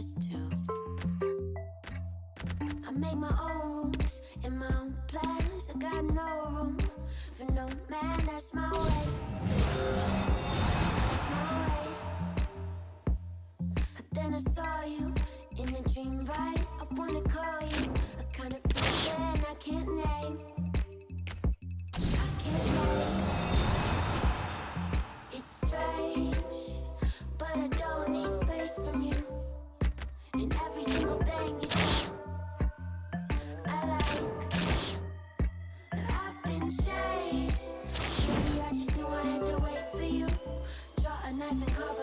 just two. I make my own rules and my own plans. I got no room for no man. That's my way. That's my way. Then I saw you in a dream, right? I wanna call you a kind of feeling I can't name. I can't name. It's strange, but I don't need space from you. And every single thing you do, I like. I've been chased. Maybe I just knew I had to wait for you. Draw a knife and carve